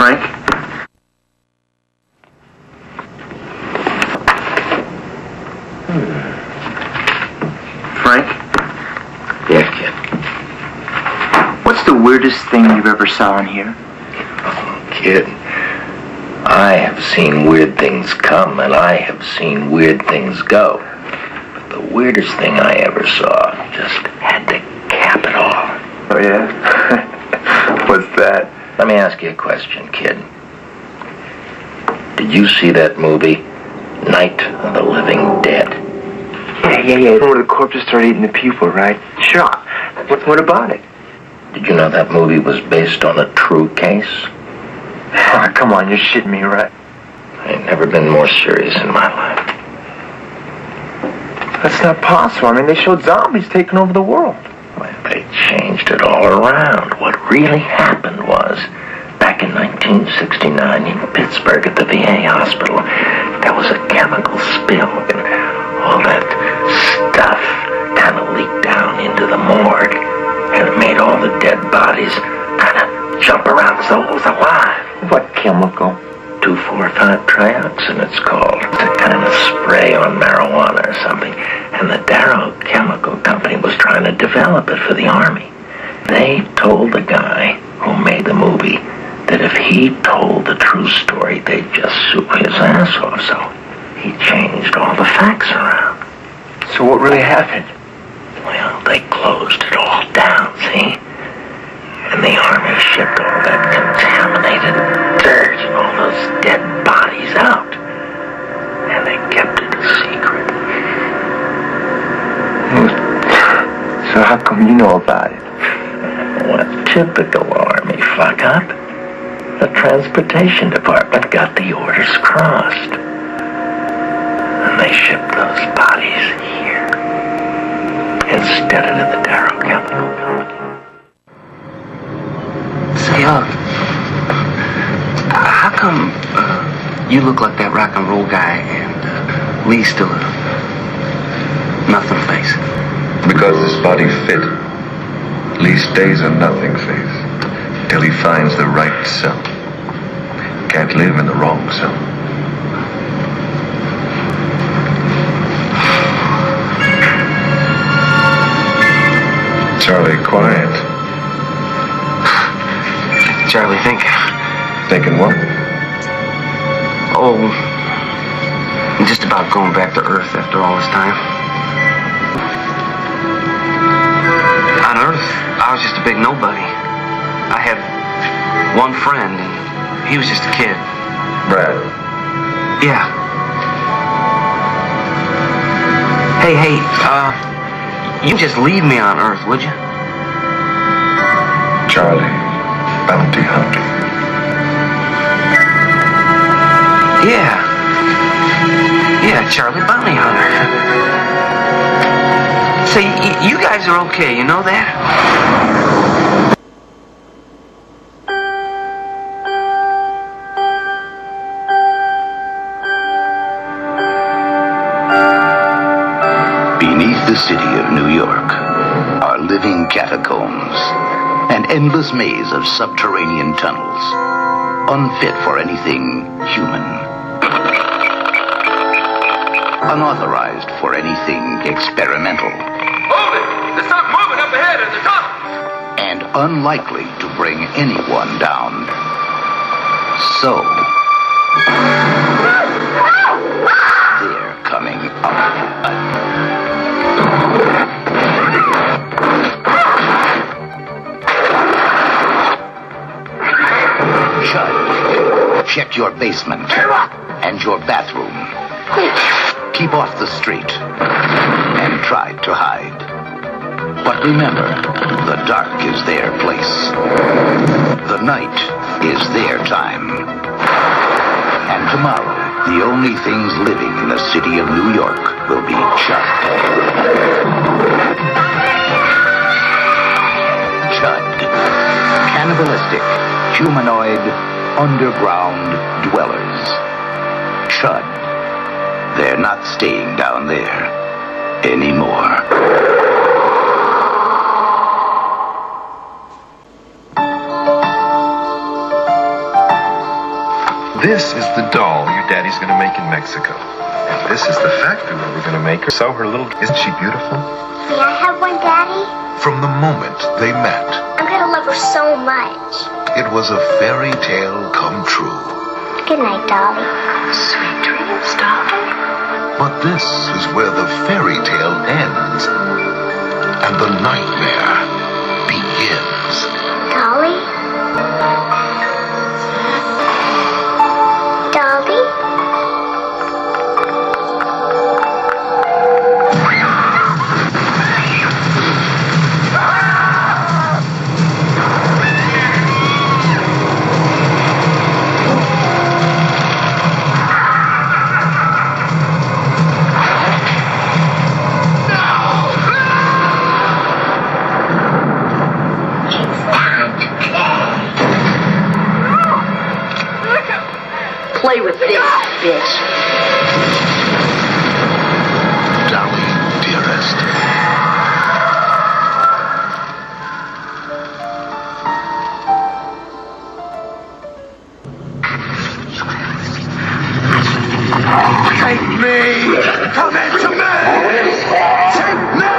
Frank? Frank? Yeah, kid. What's the weirdest thing you've ever saw in here? Oh, kid. I have seen weird things come, and I have seen weird things go. But the weirdest thing I ever saw just had to cap it all. Oh, yeah? What's that? Let me ask you a question, kid. Did you see that movie, Night of the Living Dead? Yeah. Where the corpses start eating the people, right? Sure. What about it? Did you know that movie was based on a true case? Oh, come on, you're shitting me, right? I ain't never been more serious in my life. That's not possible. I mean, they showed zombies taking over the world. Well, they changed it all around. What really happened was, back in 1969 in Pittsburgh at the VA hospital, there was a chemical spill, and all that stuff kind of leaked down into the morgue, and it made all the dead bodies kind of jump around as though it was alive. What chemical? 2,4,5-trioxin, it's called. It's a kind of spray on marijuana or something. And the Darrow Chemical Company was trying to develop it for the Army. They told the guy who made the movie that if he told the true story, they'd just sue his ass off. So he changed all the facts around. So what really happened? Well, they closed it all down, see? And the Army shipped all that contaminated dirt and all those dead bodies out. And they kept it a secret. So how come you know about it? What typical Army fuck-up. The transportation department got the orders crossed. And they shipped those bodies here instead of to the Darrow Chemical Company. Say, how come you look like that rock and roll guy and Lee's still a nothing face? Because this body fit. Lee stays a nothing face till he finds the right cell. Can't live in the wrong cell. Charlie, quiet. Charlie, thinking. Thinking what? Oh, just about going back to Earth after all this time. On Earth, I was just a big nobody. I had one friend, and he was just a kid. Brad. Yeah. Hey, you just leave me on Earth, would you? Charlie, bounty hunting. Yeah, Charlie, bounty hunter. Say, you guys are okay, you know that? Beneath the city of New York are living catacombs, an endless maze of subterranean tunnels, unfit for anything human, unauthorized for anything experimental. Hold it! There's something moving up ahead at the top! And unlikely to bring anyone down. So, they're coming up. Chud, check your basement and your bathroom. Keep off the street and try to hide. But remember, the dark is their place. The night is their time. And tomorrow, the only things living in the city of New York will be Chud. Chud. Cannibalistic, humanoid, underground dwellers. Chud. They're not staying down there anymore. This is the doll your daddy's gonna make in Mexico. And this is the factory where we're gonna make her. So her little... Isn't she beautiful? May I have one, Daddy? From the moment they met, I'm gonna love her so much. it was a fairy tale come true. Good night, Dolly. Sweet dreams, darling. But this is where the fairy tale ends and the nightmare begins. Dolly? Dolly? Play with this, bitch. Dolly, dearest. Take me! Come into me! Take me!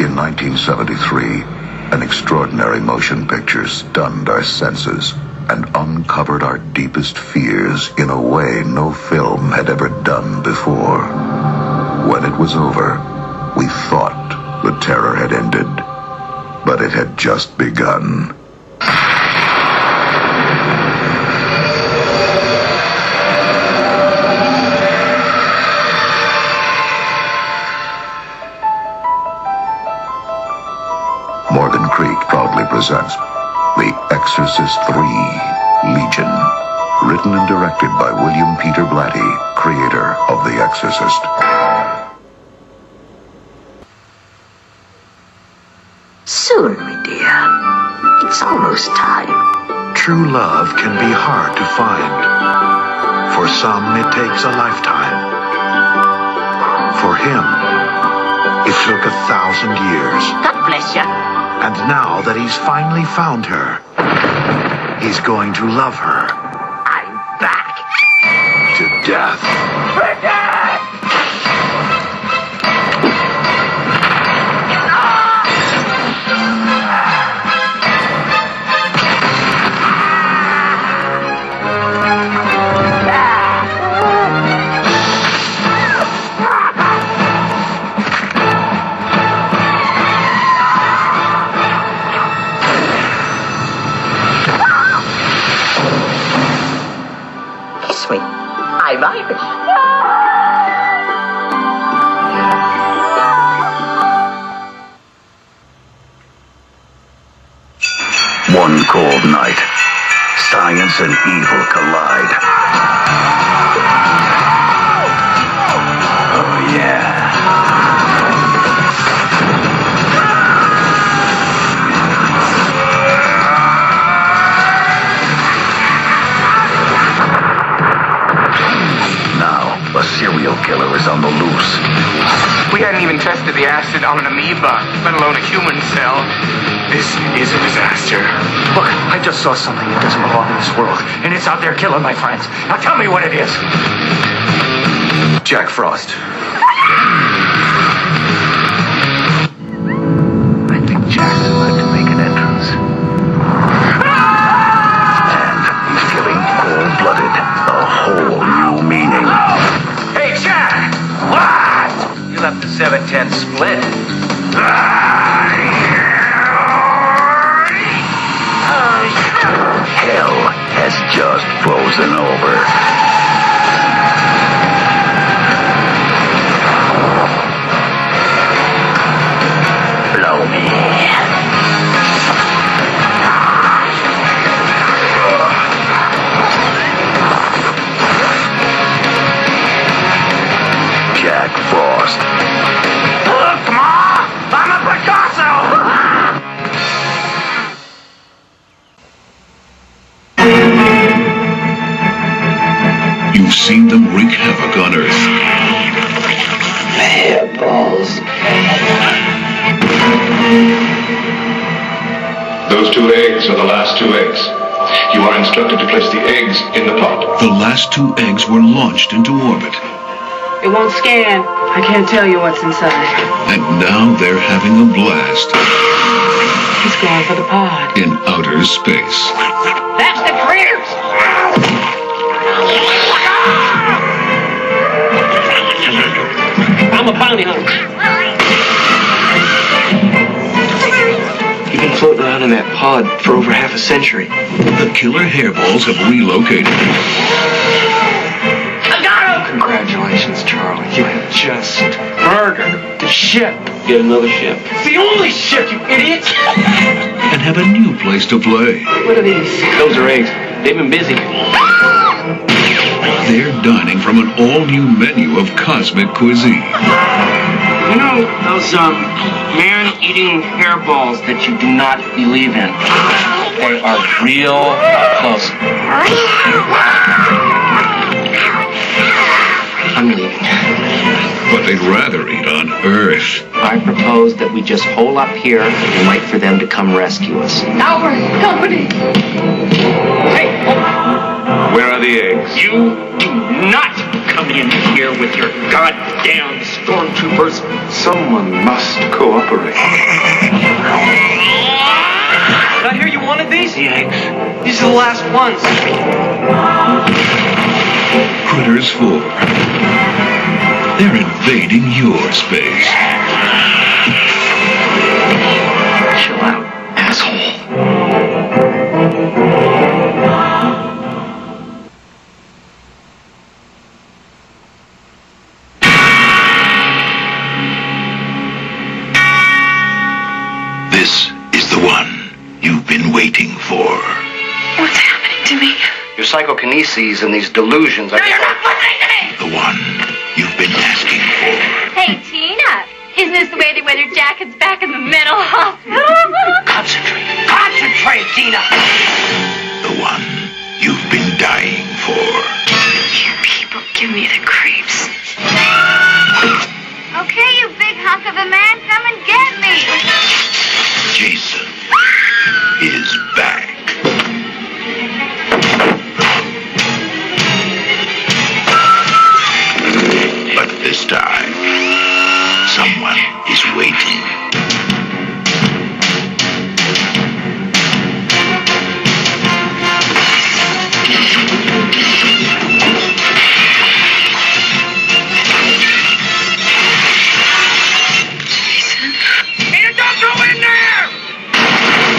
In 1973, an extraordinary motion picture stunned our senses and uncovered our deepest fears in a way no film had ever done before. When it was over, we thought the terror had ended, but it had just begun. Morgan Creek proudly presents The Exorcist III: Legion, written and directed by William Peter Blatty, creator of The Exorcist. Soon, my dear. It's almost time. True love can be hard to find. For some, it takes a lifetime. For him, it took 1,000 years. God bless you. And now that he's finally found her, he's going to love her. I'm back. To death. Kiss me. I'm Irish. One cold night, science and evil collide. Oh, yeah. Now, a serial killer is on the loose. We hadn't even tested the acid on an amoeba, let alone a human cell. This is a disaster. Look, I just saw something that doesn't belong in this world, and it's out there killing my friends. Now tell me what it is. Jack Frost. I think Jack is about to make an entrance. And he's giving cold-blooded a whole new meaning. Hey, Jack! What? You left the 7-10 split. Hell has just frozen over. Blow me. Jack Frost. Look, Ma! I'm a Picasso! You've seen them wreak havoc on Earth. Hairballs. 2 eggs are the last 2 eggs. You are instructed to place the eggs in the pot. The last 2 eggs were launched into orbit. It won't scan. I can't tell you what's inside. And now they're having a blast. He's going for the pod. In outer space. That's the critters! I'm a bounty hunter. You've been floating around in that pod for over half a century. The killer hairballs have relocated. I got him! Congratulations, Charlie. You have just murdered the ship. Get another ship. It's the only ship, you idiot! And have a new place to play. What are these? Those are eggs. They've been busy. They're dining from an all-new menu of cosmic cuisine. You know those, man-eating hairballs that you do not believe in? They are real close. I'm leaving. But they'd rather eat on Earth. I propose that we just hole up here and wait for them to come rescue us. Our company! Hey! Where are the eggs? You do not come in here with your goddamn stormtroopers. Someone must cooperate. I hear you wanted these eggs. These are the last ones. Critters 4. They're invading your space. Chill out, asshole. This is the one you've been waiting for. What's happening to me? Your psychokineses and these delusions are... The one you've been asking for. Hey, Tina, isn't this the way they wear their jackets back in the mental hospital? Concentrate. Concentrate, Tina! The one you've been dying for. You people give me the creeps. Okay, you big hunk of a man, come and get me. Jason is back. But this time, someone is waiting. Jason? Tina, don't go in there!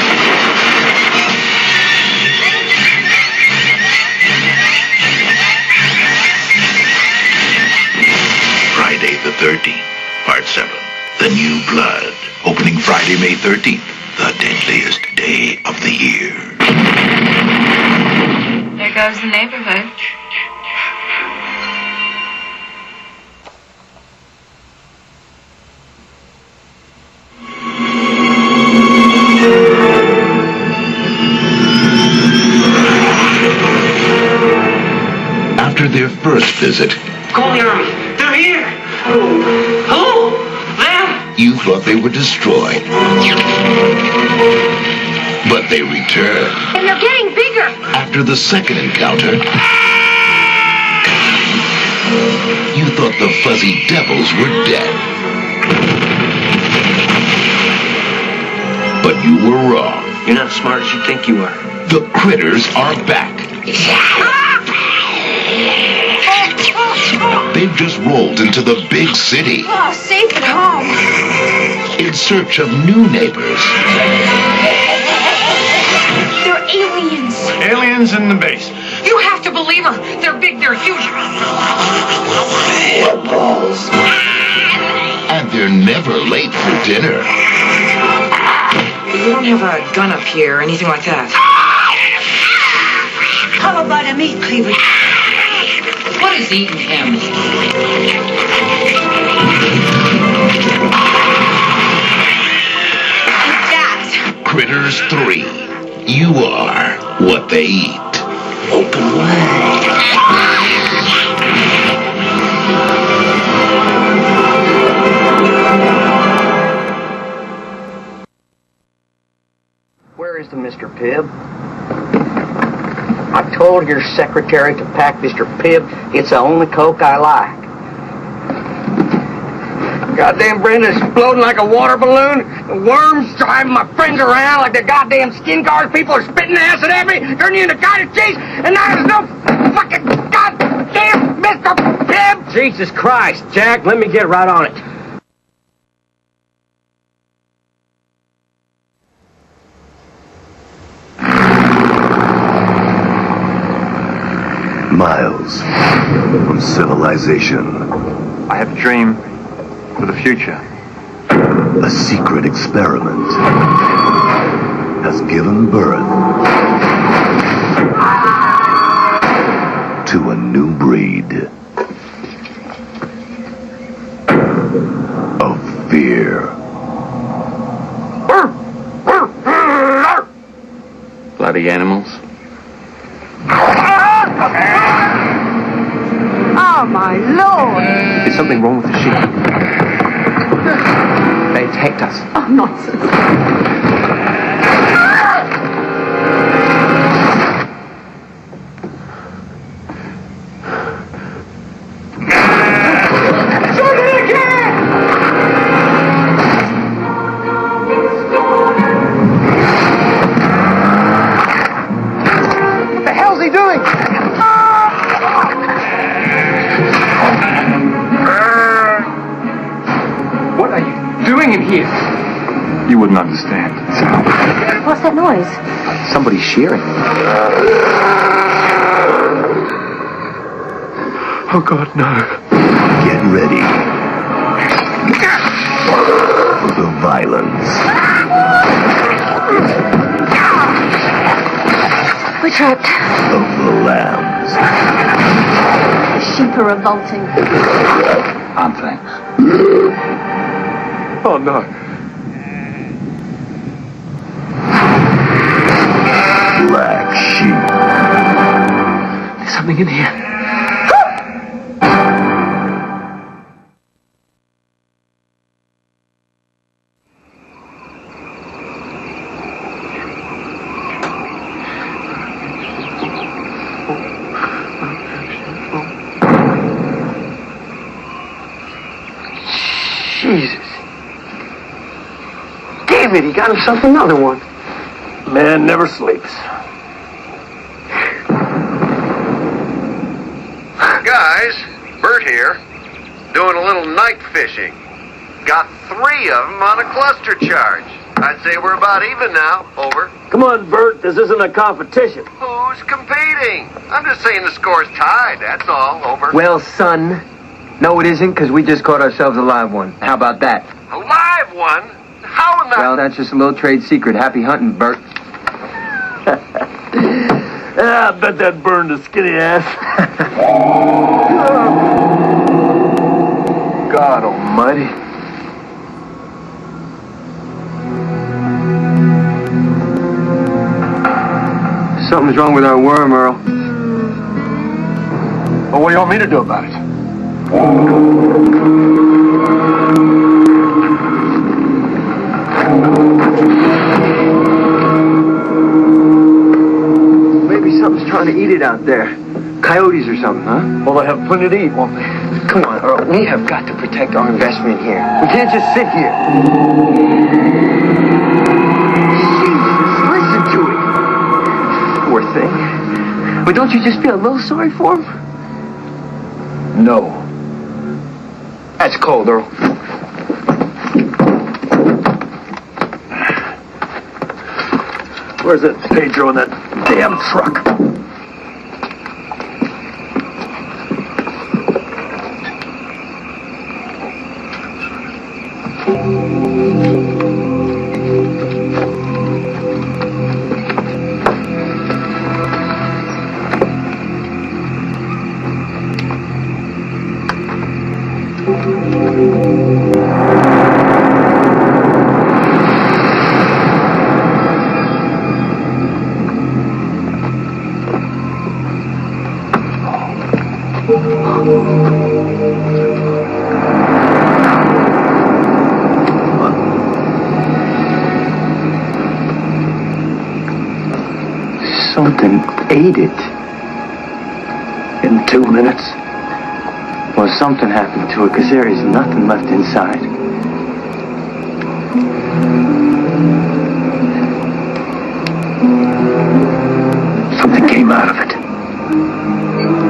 Friday the 13th, Part 7. The New Blood. Opening Friday, May 13th. The deadliest day of the year. There goes the neighborhood. After their first visit, Call the army. They're here. Who? Them? you thought they were destroyed. But they returned. And they're getting bigger. After the second encounter, you thought the fuzzy devils were dead. But you were wrong. You're not as smart as you think you are. The critters are back. They've just rolled into the big city Oh, safe at home. in search of new neighbors. They're aliens. Aliens in the base. You have to believe her. They're big, they're huge. And they're never late for dinner. You don't have a gun up here or anything like that. How about a meat cleaver? What is eating him? That. Critters 3. You are what they eat. Open wide. Where is to Mr. Pibb. I told your secretary to pack Mr. Pibb. It's the only Coke I like. Goddamn Brenda's floating like a water balloon. The worms driving my friends around like the goddamn skin cars. People are spitting acid at me, turning you into cottage cheese, and now there's no fucking goddamn Mr. Pibb! Jesus Christ, Jack, let me get right on it. Miles from civilization. I have a dream for the future. A secret experiment has given birth to a new breed of fear. Bloody animals. Oh, my Lord. There's something wrong with the sheep. They attacked us. Oh, nonsense. What the hell's he doing? What are you doing in here? You wouldn't understand. What's that noise? Somebody's shearing. Oh, God, no. Get ready for the violence. We're trapped. Of the lambs. The sheep are revolting. Aren't they? Oh, no. Black sheep. There's something in here. Jesus. Damn it, he got himself another one. Man never sleeps. Guys, Bert here. Doing a little night fishing. Got 3 of them on a cluster charge. I'd say we're about even now. Over. Come on, Bert, this isn't a competition. Who's competing? I'm just saying the score's tied, that's all. Over. Well, son, no, it isn't, because we just caught ourselves a live one. How about that? A live one? How in the... Well, that's just a little trade secret. Happy hunting, Bert. I bet that burned a skinny ass. God almighty. Something's wrong with our worm, Earl. Well, what do you want me to do about it? Maybe something's trying to eat it out there. Coyotes or something, huh? Well, they have plenty to eat, won't they? Come on, Earl. We have got to protect our investment here. We can't just sit here. Jesus, listen to it. Poor thing. But don't you just feel a little sorry for him? No. That's cold, Earl. Where's that Pedro in that damn truck? Something ate it. In 2 minutes? Well, something happened to it, because there is nothing left inside. Something came out of it.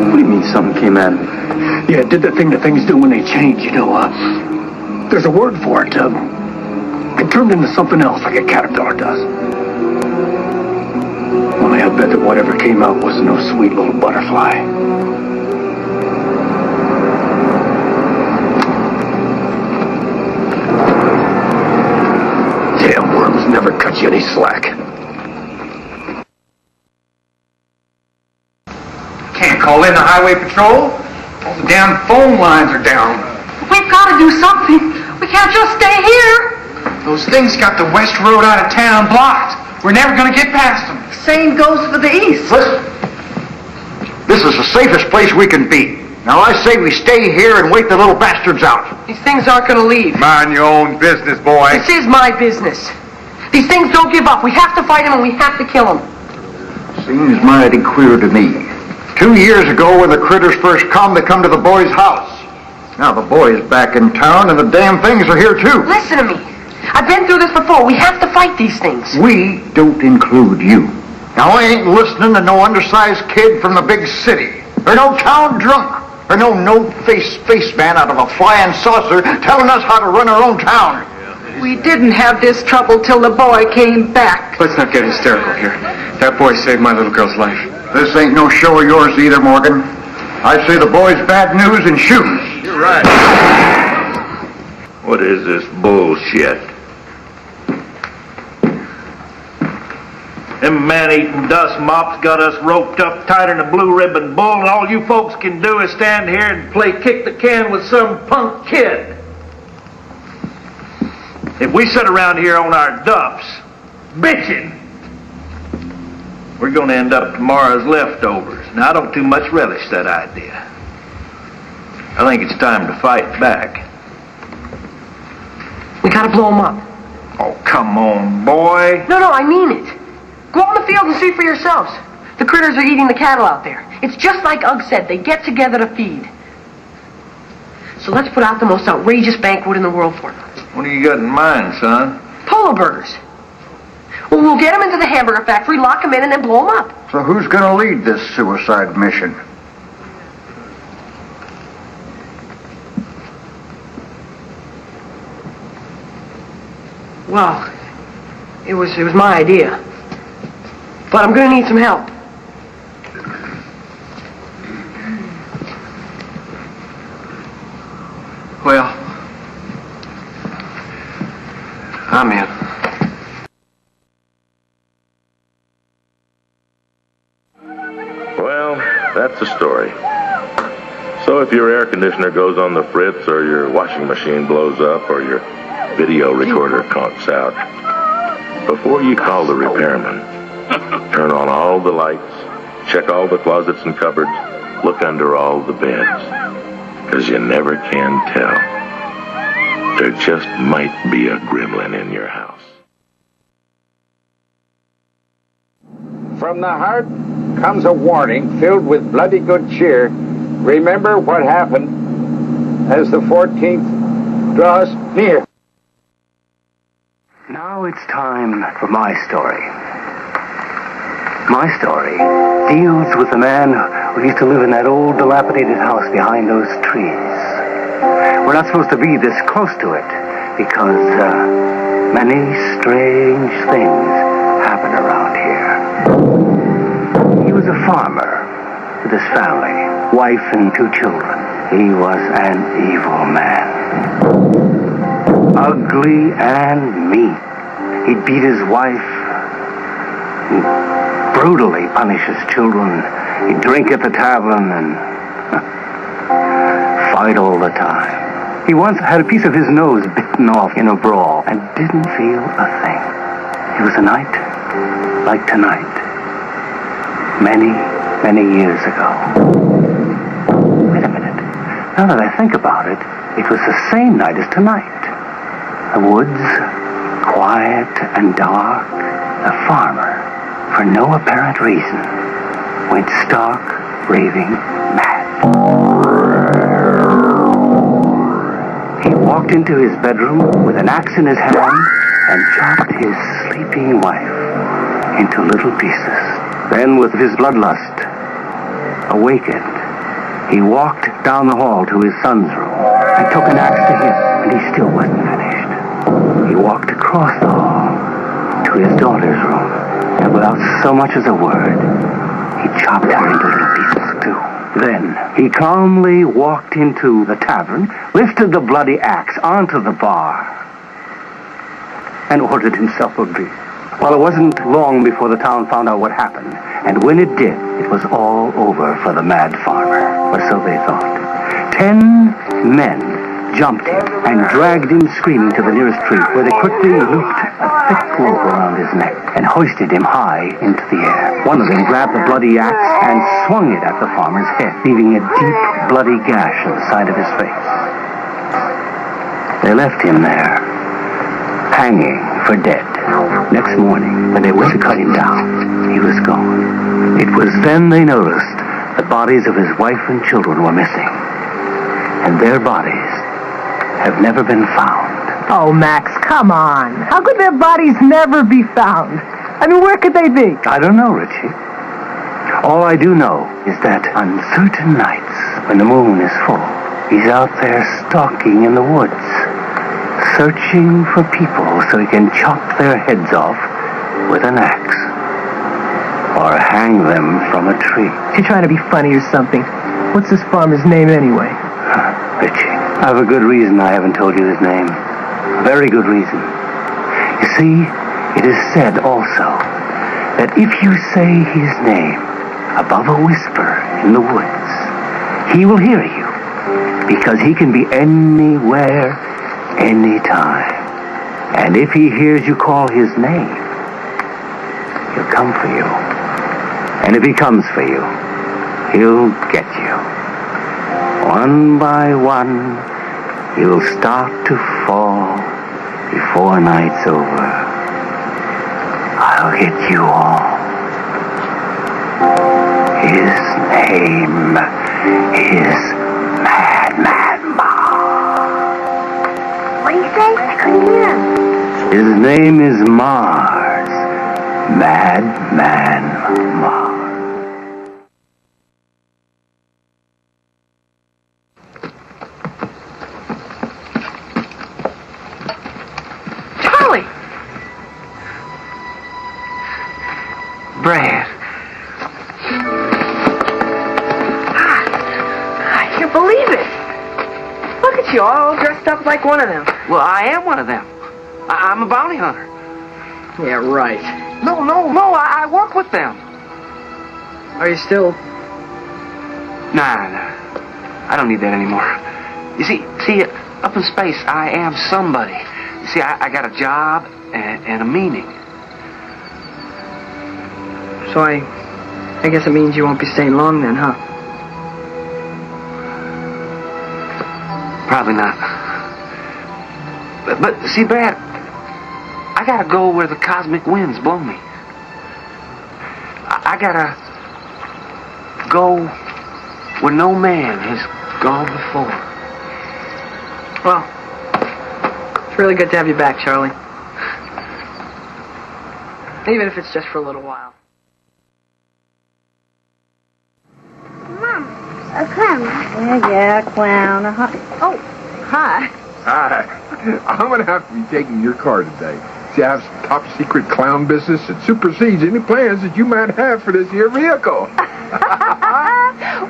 What do you mean something came out of it? Yeah, it did the thing that things do when they change, you know. There's a word for it. It turned into something else, like a caterpillar does. Only I bet that whatever came out wasn't no sweet little butterfly. Damn worms never cut you any slack. Can't call in the highway patrol. All the damn phone lines are down. We've got to do something. We can't just stay here. Those things got the west road out of town blocked. We're never going to get past them. Same goes for the east. Listen, this is the safest place we can be. Now I say we stay here and wait the little bastards out. These things aren't going to leave. Mind your own business, boy. This is my business. These things don't give up. We have to fight them and we have to kill them. Seems mighty queer to me. 2 years ago, when the critters first come, they come to the boy's house. Now the boy's back in town, and the damn things are here too. Listen to me. I've been through this before. We have to fight these things. We don't include you. Now I ain't listening to no undersized kid from the big city, or no town drunk, or no no-face spaceman out of a flying saucer telling us how to run our own town. We didn't have this trouble till the boy came back. Let's not get hysterical here. That boy saved my little girl's life. This ain't no show of yours either, Morgan. I say the boy's bad news and shoot. You're right. What is this bullshit? Them man-eating dust mops got us roped up tighter than a blue ribbon bull, and all you folks can do is stand here and play kick the can with some punk kid. If we sit around here on our duffs, bitching, we're going to end up tomorrow's leftovers. Now, I don't too much relish that idea. I think it's time to fight back. We got to blow them up. Oh, come on, boy. No, I mean it. Go out in the field and see for yourselves. The critters are eating the cattle out there. It's just like Ugg said. They get together to feed. So let's put out the most outrageous banquet in the world for them. What do you got in mind, son? Polo burgers. Well, we'll get them into the hamburger factory, lock them in, and then blow them up. So who's going to lead this suicide mission? Well, it was my idea. But I'm going to need some help. Well, I'm in. Well, that's the story. So if your air conditioner goes on the fritz, or your washing machine blows up, or your video recorder conks out, before you call the repairman, turn on all the lights, check all the closets and cupboards, look under all the beds, because you never can tell. There just might be a gremlin in your house. From the heart comes a warning filled with bloody good cheer. Remember what happened as the 14th draws near. Now it's time for my story. My story deals with the man who used to live in that old dilapidated house behind those trees. We're not supposed to be this close to it because many strange things happen around here. He was a farmer with his family, wife and 2 children. He was an evil man. Ugly and mean. He'd beat his wife. He'd brutally punish his children. He'd drink at the tavern and fight all the time. He once had a piece of his nose bitten off in a brawl and didn't feel a thing. It was a night like tonight. Many, many years ago. Wait a minute. Now that I think about it, it was the same night as tonight. The woods, quiet and dark. The farmer, for no apparent reason, went stark, raving mad. He walked into his bedroom with an axe in his hand and chopped his sleeping wife into little pieces. Then, with his bloodlust awakened, he walked down the hall to his son's room and took an axe to him, and he still wasn't finished. He walked across the hall to his daughter's room, and without so much as a word, he chopped her into little pieces too. Then he calmly walked into the tavern, lifted the bloody axe onto the bar, and ordered himself a drink. Well, it wasn't long before the town found out what happened, and when it did, it was all over for the mad farmer, or so they thought. 10 men jumped him and dragged him screaming to the nearest tree, where they quickly looped a thick rope around his neck and hoisted him high into the air. One of them grabbed the bloody axe and swung it at the farmer's head, leaving a deep, bloody gash on the side of his face. They left him there, hanging for dead. Next morning, when they went to cut him down, he was gone. It was then they noticed the bodies of his wife and children were missing, and their bodies have never been found. Oh, Max, come on. How could their bodies never be found? I mean, where could they be? I don't know, Richie. All I do know is that on certain nights, when the moon is full, he's out there stalking in the woods, searching for people so he can chop their heads off with an axe or hang them from a tree. You're trying to be funny or something. What's this farmer's name anyway? Richie, I have a good reason I haven't told you his name. A very good reason. You see, it is said also that if you say his name above a whisper in the woods, he will hear you, because he can be anywhere, anytime. And if he hears you call his name, he'll come for you. And if he comes for you, he'll get you. One by one, you'll start to fall before night's over. I'll get you all. His name is Madman Mars. What do you say? I couldn't hear him. His name is Mars. Madman Mars. Brad. I can't believe it. Look at you, all dressed up like one of them. Well, I am one of them. I'm a bounty hunter. Yeah, right. No, I work with them. Are you still... Nah, I don't need that anymore. You see, up in space, I am somebody. You see, I got a job and a meaning. So I guess it means you won't be staying long then, huh? Probably not. But see, Brad, I gotta go where the cosmic winds blow me. I gotta go where no man has gone before. Well, it's really good to have you back, Charlie. Even if it's just for a little while. A clown. Yeah, a clown. Oh, hi. Hi. I'm going to have to be taking your car today. See, I have some top secret clown business that supersedes any plans that you might have for this here vehicle.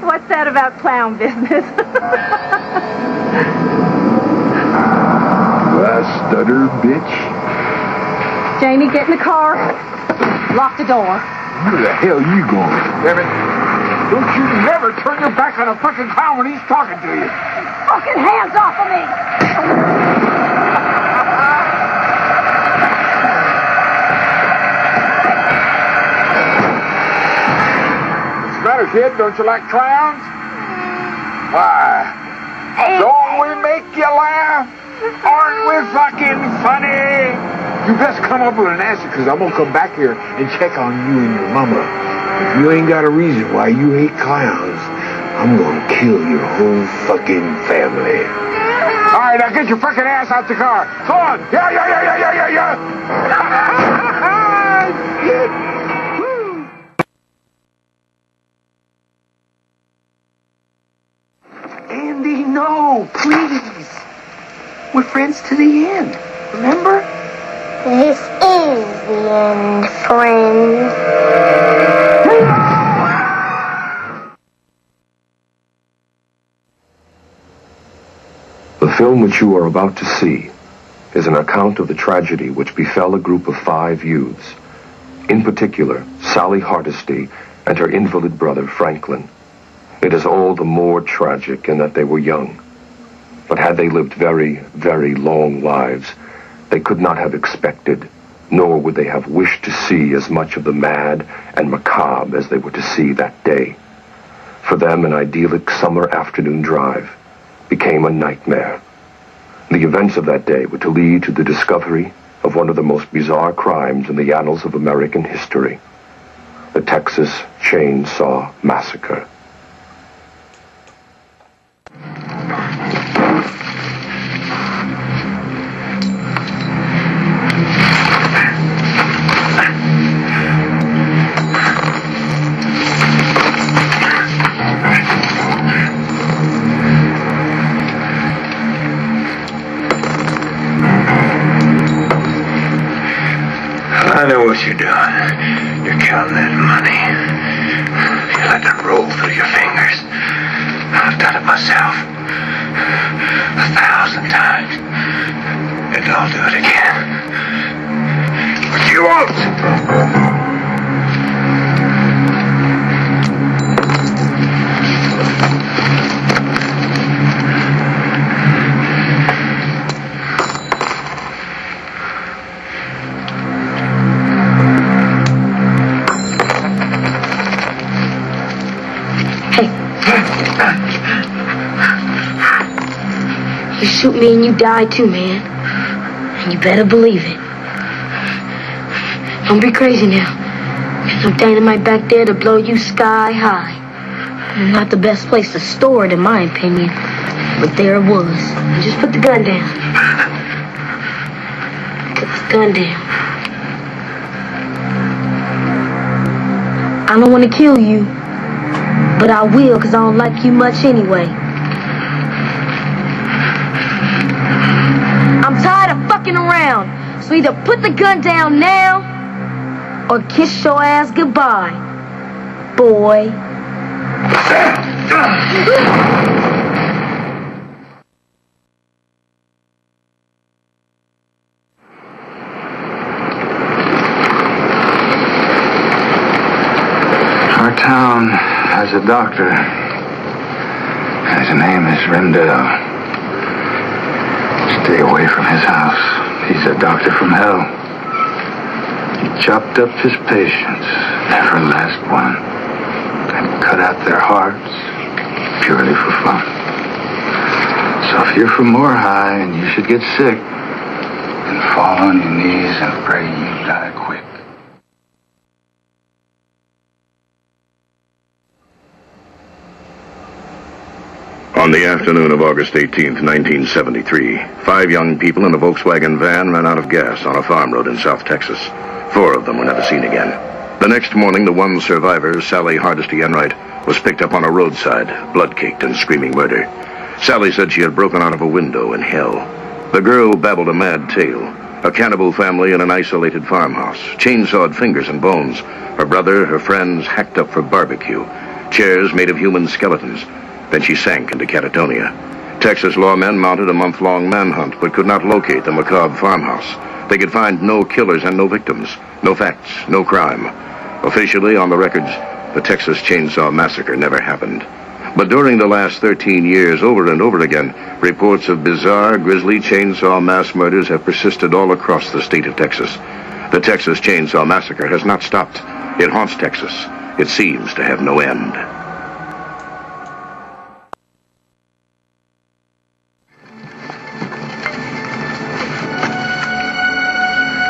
What's that about clown business? Stutter, bitch. Jamie, get in the car. Lock the door. Where the hell you going? Damn it. Don't you never turn your back on a fucking clown when he's talking to you. Fucking hands off of me! What's the matter, kid? Don't you like clowns? Why? Don't we make you laugh? Aren't we fucking funny? You best come up with an answer, because I'm going to come back here and check on you and your mama. If you ain't got a reason why you hate clowns, I'm gonna kill your whole fucking family. All right, now get your fucking ass out the car. Go on. Yeah. Shit. Andy, no, please. We're friends to the end, remember? This is the end, friend. The film which you are about to see is an account of the tragedy which befell a group of 5 youths, in particular Sally Hardesty and her invalid brother Franklin. It is all the more tragic in that they were young. But had they lived very, very long lives, they could not have expected, nor would they have wished to see as much of the mad and macabre as they were to see that day. For them, an idyllic summer afternoon drive became a nightmare. The events of that day were to lead to the discovery of one of the most bizarre crimes in the annals of American history, the Texas Chainsaw Massacre. I know what you're doing. You're counting that money. You let it roll through your fingers. I've done it myself 1,000 times. And I'll do it again. But you won't! You shoot me and you die too, man. And you better believe it. Don't be crazy now. There's no dynamite back there to blow you sky high. Not the best place to store it, in my opinion. But there it was. You just put the gun down. Put the gun down. I don't want to kill you. But I will, because I don't like you much anyway. I'm tired of fucking around. So either put the gun down now, or kiss your ass goodbye, boy. Our town has a doctor. His name is Rendell. Stay away from his house. He's a doctor from hell. He chopped up his patients, every last one, and cut out their hearts purely for fun. So if you're from Moore High and you should get sick, then fall on your knees and pray you die quick. On the afternoon of August 18th, 1973, 5 young people in a Volkswagen van ran out of gas on a farm road in South Texas. 4 of them were never seen again. The next morning, the one survivor, Sally Hardesty Enright, was picked up on a roadside, blood-caked and screaming murder. Sally said she had broken out of a window in hell. The girl babbled a mad tale. A cannibal family in an isolated farmhouse, chainsawed fingers and bones. Her brother, her friends, hacked up for barbecue. Chairs made of human skeletons. Then she sank into catatonia. Texas lawmen mounted a month-long manhunt, but could not locate the macabre farmhouse. They could find no killers and no victims, no facts, no crime. Officially, on the records, the Texas Chainsaw Massacre never happened. But during the last 13 years, over and over again, reports of bizarre, grisly chainsaw mass murders have persisted all across the state of Texas. The Texas Chainsaw Massacre has not stopped. It haunts Texas. It seems to have no end.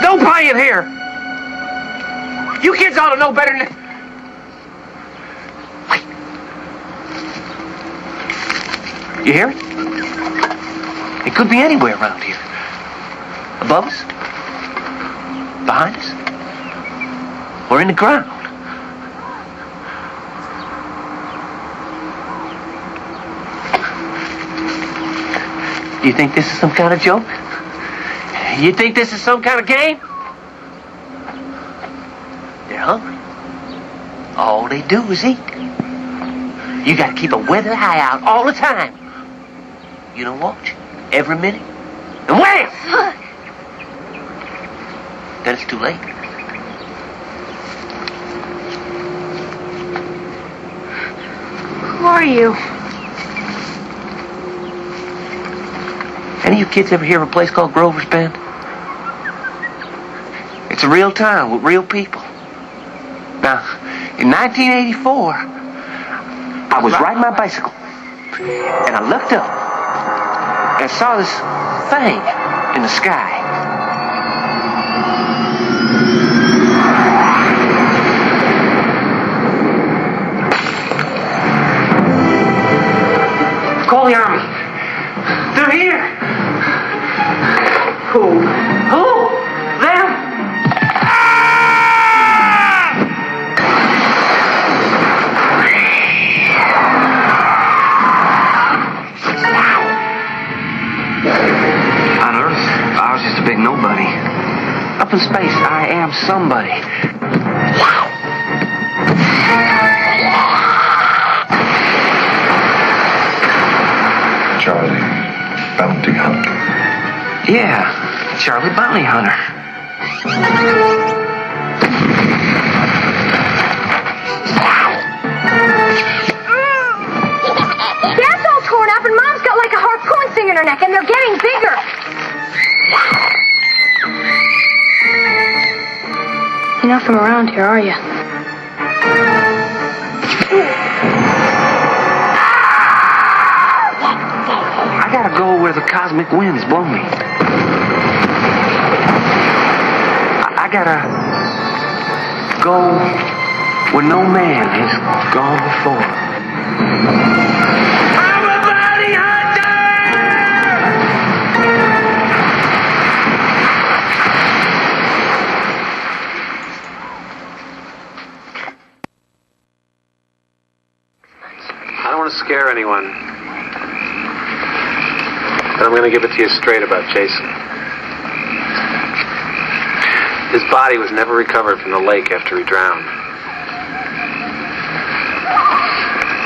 Don't play it here. You kids ought to know better than... You hear it? It could be anywhere around here. Above us? Behind us? Or in the ground? You think this is some kind of joke? You think this is some kind of game? They're hungry. All they do is eat. You gotta keep a weather eye out all the time. You don't watch every minute. And wham! Then it's too late. Who are you? Any of you kids ever hear of a place called Grover's Bend? It's a real town with real people. Now, in 1984, I was riding my bicycle, and I looked up, and I saw this thing in the sky. Call the army. They're here. Who? Them? On Earth, I was just a big nobody. Up in space, I am somebody. Charlie, bounty hunter. Yeah, Charlie Bounty Hunter. Dad's all torn up and Mom's got like a harpoon thing in her neck and they're getting bigger. You're not from around here, are you? I gotta go where the cosmic winds blow me. I gotta go where no man has gone before. I'm a bounty hunter! I don't want to scare anyone. But I'm going to give it to you straight about Jason. His body was never recovered from the lake after he drowned.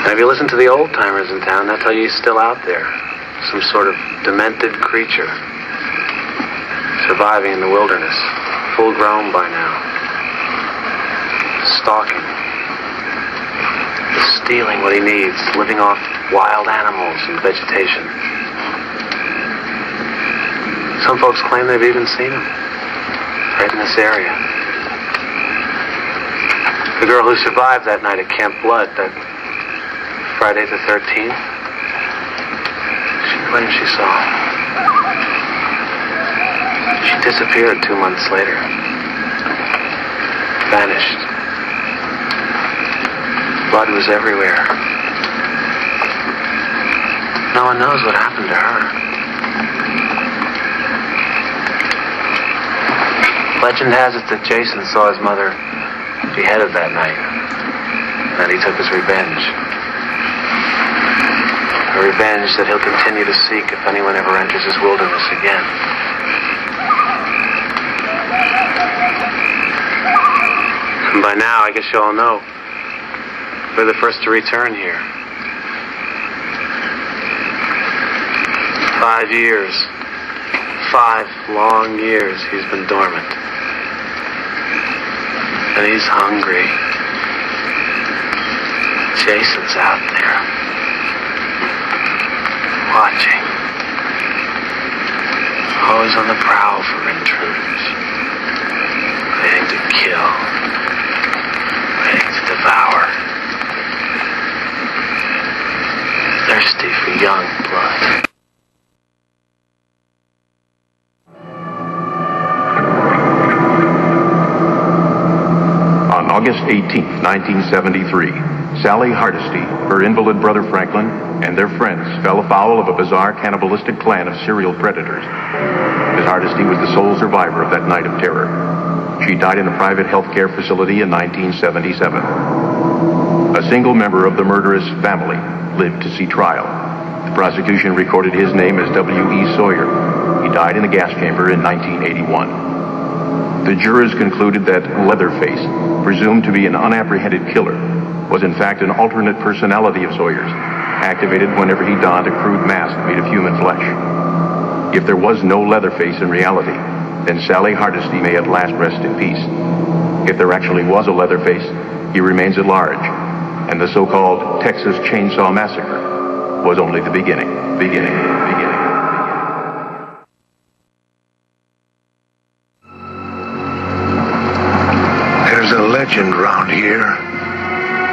And if you listen to the old-timers in town, they'll tell you he's still out there. Some sort of demented creature. Surviving in the wilderness. Full-grown by now. Stalking. Stealing what he needs. Living off wild animals and vegetation. Some folks claim they've even seen him. Right in this area. The girl who survived that night at Camp Blood, that Friday the 13th, she claimed she saw him. She disappeared 2 months later. Vanished. Blood was everywhere. No one knows what happened to her. Legend has it that Jason saw his mother beheaded that night, and he took his revenge. A revenge that he'll continue to seek if anyone ever enters his wilderness again. And by now, I guess you all know, we're the first to return here. 5 years. 5 long years he's been dormant. And he's hungry. Jason's out there. Watching. Always on the prowl for intruders. Waiting to kill. Waiting to devour. Thirsty for young blood. On August 18, 1973, Sally Hardesty, her invalid brother Franklin, and their friends fell afoul of a bizarre cannibalistic clan of serial predators. Miss Hardesty was the sole survivor of that night of terror. She died in a private health care facility in 1977. A single member of the murderous family lived to see trial. The prosecution recorded his name as W.E. Sawyer. He died in a gas chamber in 1981. The jurors concluded that Leatherface, presumed to be an unapprehended killer, was in fact an alternate personality of Sawyer's, activated whenever he donned a crude mask made of human flesh. If there was no Leatherface in reality, then Sally Hardesty may at last rest in peace. If there actually was a Leatherface, he remains at large, and the so-called Texas Chainsaw Massacre was only the beginning. There's a legend round here.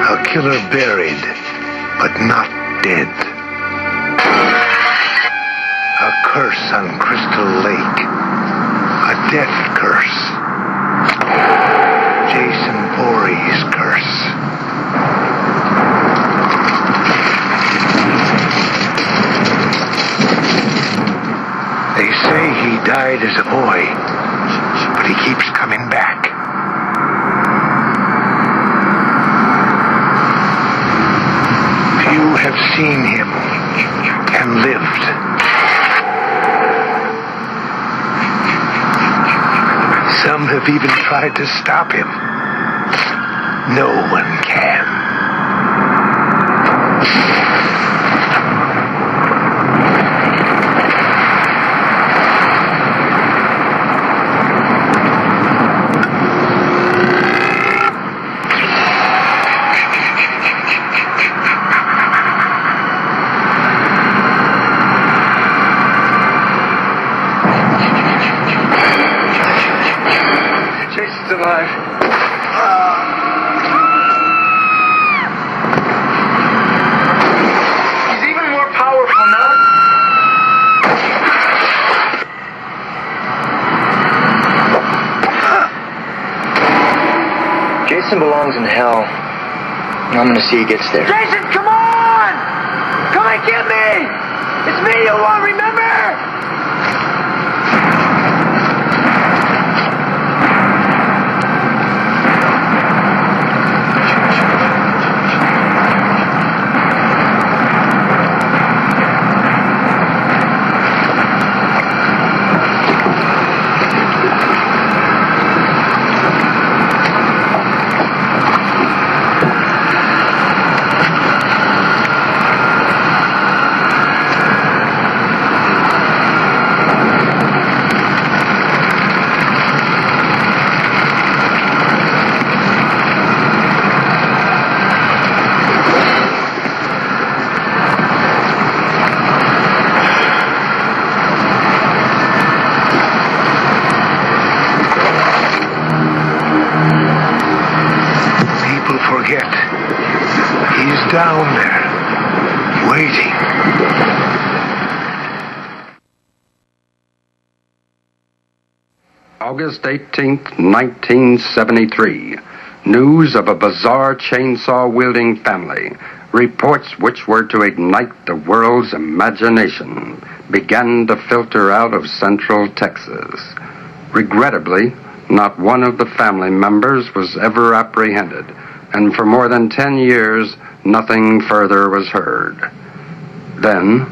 A killer buried, but not dead. A curse on Crystal Lake. A death curse. Jason Voorhees' curse. They say he died as a boy, but he keeps coming back. Few have seen him and lived. Some have even tried to stop him. No one can. Jason belongs in hell. I'm gonna see he gets there. Jason, come on! Come and get me! It's me you won't remember! Down there, waiting. August 18th, 1973. News of a bizarre chainsaw-wielding family. Reports which were to ignite the world's imagination began to filter out of Central Texas. Regrettably, not one of the family members was ever apprehended, and for more than 10 years, nothing further was heard. Then,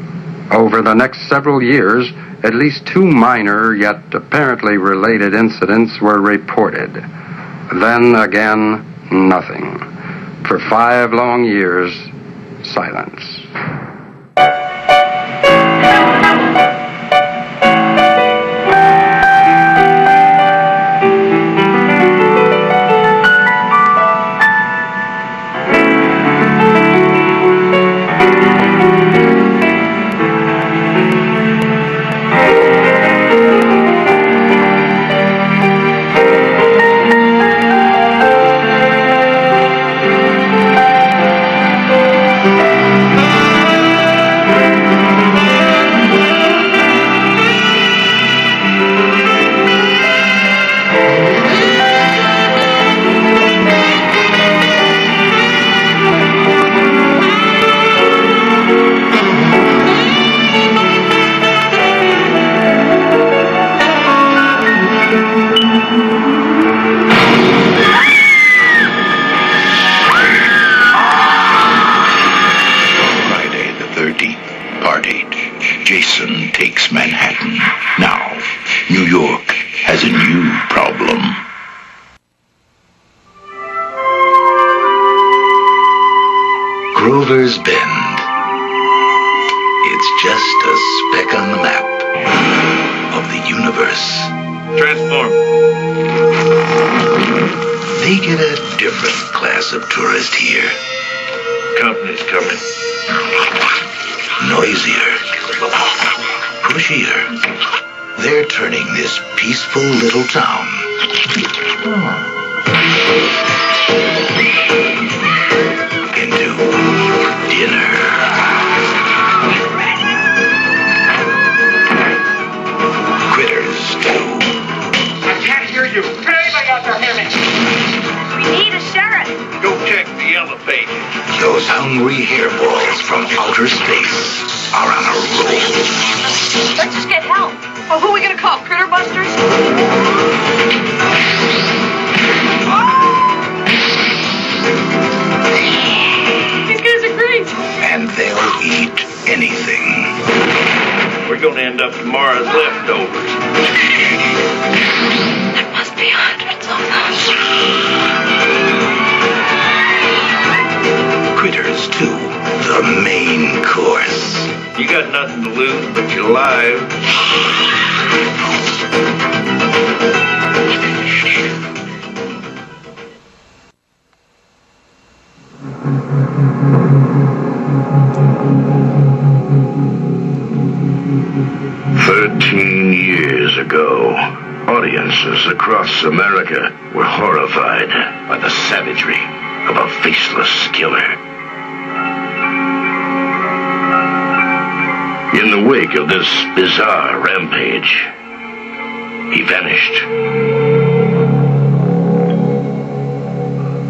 over the next several years, at least 2 minor yet apparently related incidents were reported. Then again, nothing. For 5 long years, silence. universe. Transform. They get a different class of tourist here. Company's coming. Noisier. Pushier. They're turning this peaceful little town into dinner. Critters 2. I can't hear you. Can anybody out there hear me? We need a sheriff. Go check the yellow page. Those hungry hairballs from outer space are on a roll. Let's just get help. Oh, who are we gonna call? Critter Busters? These guys are great. And they'll eat anything. We're going to end up tomorrow's leftovers. There must be hundreds of them. Critters 2, the main course. You got nothing to lose but your life. 13 years ago, audiences across America were horrified by the savagery of a faceless killer. In the wake of this bizarre rampage, he vanished.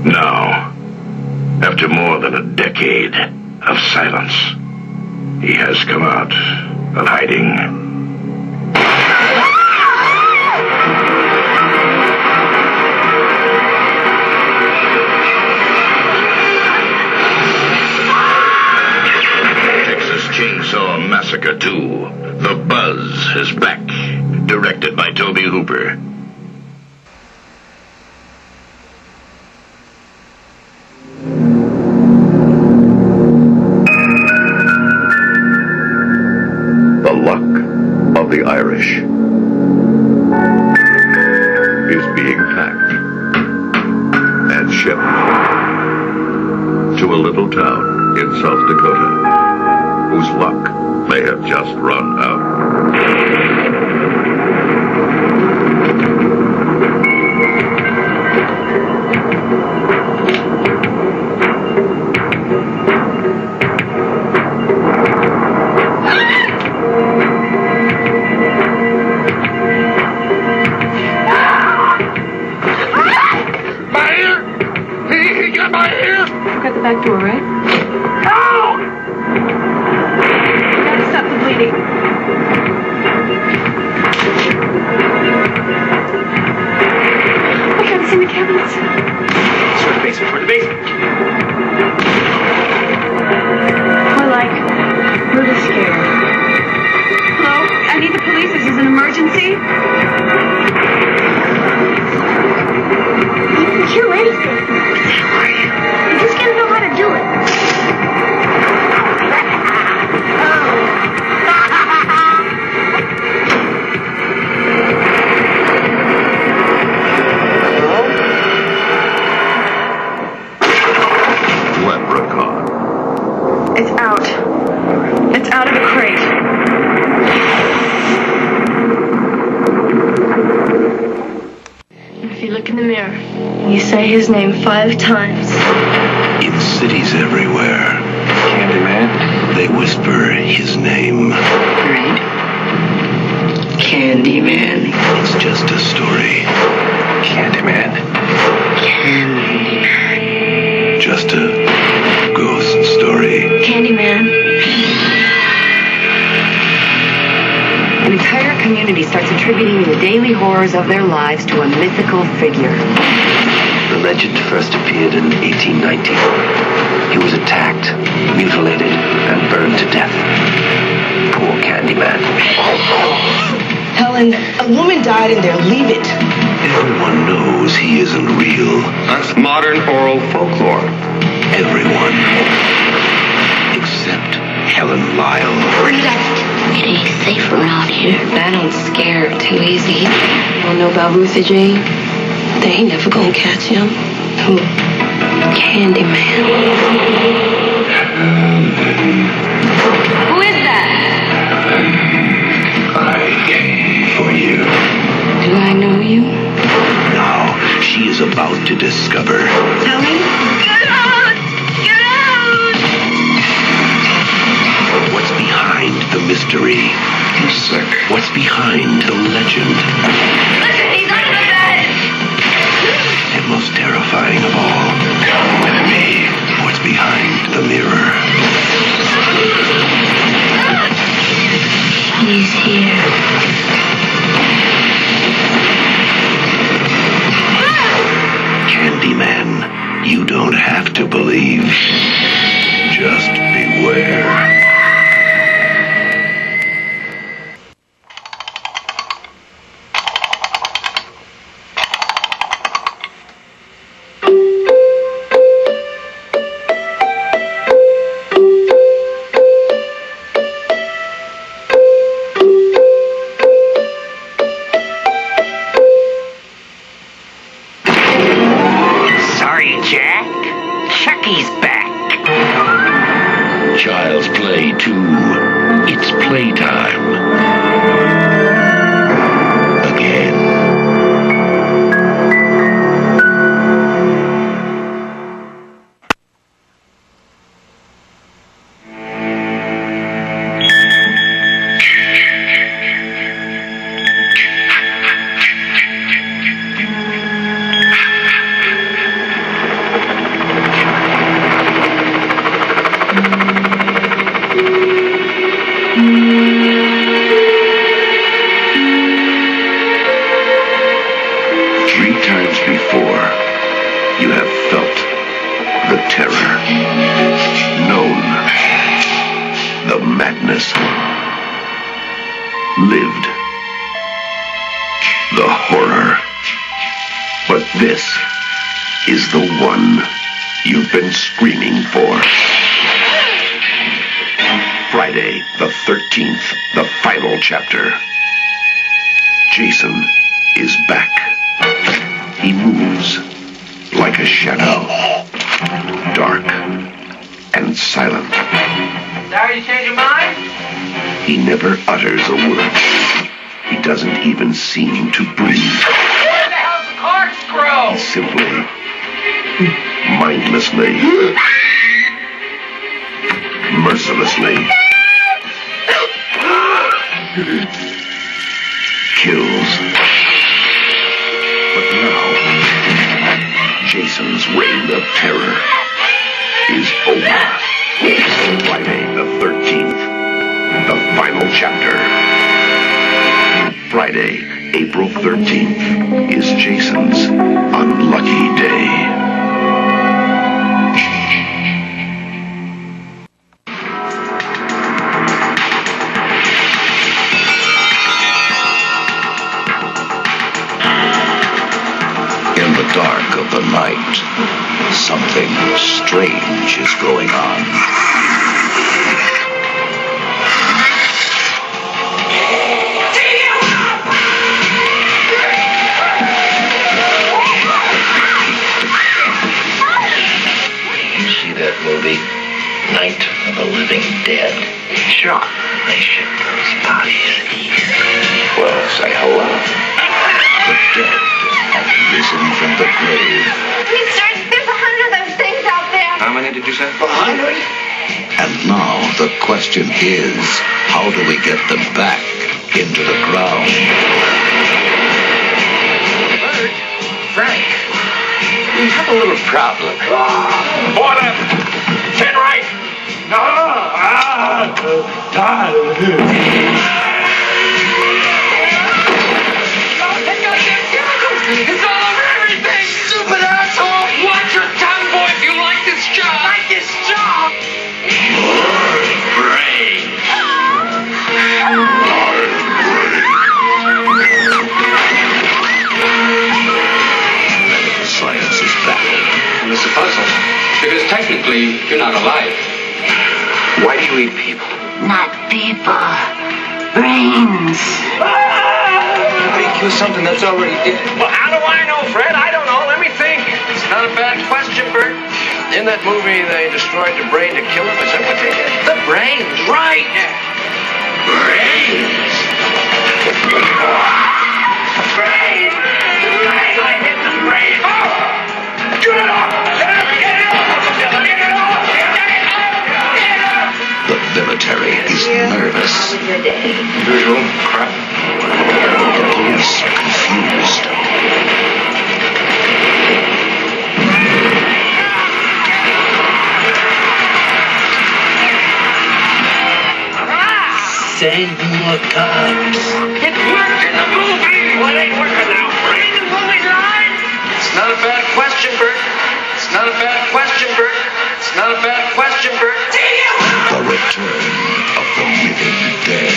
Now, after more than a decade of silence, he has come out of hiding. Chainsaw Massacre 2, The Buzz is back, directed by Toby Hooper. The luck of the Irish is being packed and shipped to a little town in South Dakota, whose luck may have just run out. My ear! He got my ear! You got the back door, right? Stop the bleeding. I got us in the cabinets. Toward the basement, toward the basement. We're like really scared. Hello? I need the police. This is an emergency. You can kill anything. You just gotta know how to do it. Leprechaun. It's out. It's out of the crate. If you look in the mirror, you say his name 5 times. In cities everywhere, Candyman. they whisper his name. Right? Candyman. It's just a story. Candyman. Candyman. Just a ghost story. Candyman. An entire community starts attributing the daily horrors of their lives to a mythical figure. The legend first appeared in 1890. He was attacked, mutilated, and burned to death. Poor Candyman. Helen, a woman died in there. Leave it. Everyone knows he isn't real. That's modern oral folklore. Everyone. Except Helen Lyle. Bring it up. It ain't safe around here. That don't scare her too easy. Don't know about Ruthie Jane? They ain't never gonna catch him. Who? Candyman. Who is that? I came for you. Do I know you? Now she is about to discover. Tell me. Get out! Get out! What's behind the mystery? He's sick. What's behind the legend? Listen, he's under the bed! And most terrifying of all, enemy. What's behind the mirror? He's here. Candyman, you don't have to believe. Just beware. Sorry, Jack. Chucky's back. Child's Play 2. It's playtime. Again. Three times before, you have felt the terror, known the madness, lived the horror. But this is the one you've been screaming for. Friday the 13th, the final chapter. Jason is back. He moves like a shadow, dark and silent. Sorry you changed your mind? He never utters a word. He doesn't even seem to breathe. Where the hell's the corkscrew? He simply, mindlessly, mercilessly kills. But now, Jason's reign of terror is over. Friday the 13th, the final chapter. Friday, April 13th, is Jason's unlucky day. In the dark of the night, something strange is going on. You see that movie, Night of the Living Dead? Sure. They ship those bodies east. Well, say hello. The dead have risen from the grave. There's 100 of those things out there. How many did you say? 100. And now the question is, how do we get them back into the ground? Bert, Frank, we have a little problem. Order! Get right! It's all over everything! Stupid asshole! Watch your tongue, boy, if you like this job! Like this job! Medical science is baffled. And it's a puzzle, because technically, you're not alive. Why do you eat people? Not people. Brains. Make you something that's already dead. Well, how do I know, Fred? I don't know. Let me think. It's not a bad question, Bert. In that movie, they destroyed the brain to kill him. Is that what they did? The brains, right. Brains. Brains. I hit the brains. Oh! Get it off! Get it off! Get it off! The military is nervous. Usual crap. The police are confused. Send more cops. It worked in the movie! Well, it ain't working now. Read the movie line! It's not a bad question, Bert. It's not a bad question, Bert. It's not a bad question, Bert. The return of the living dead.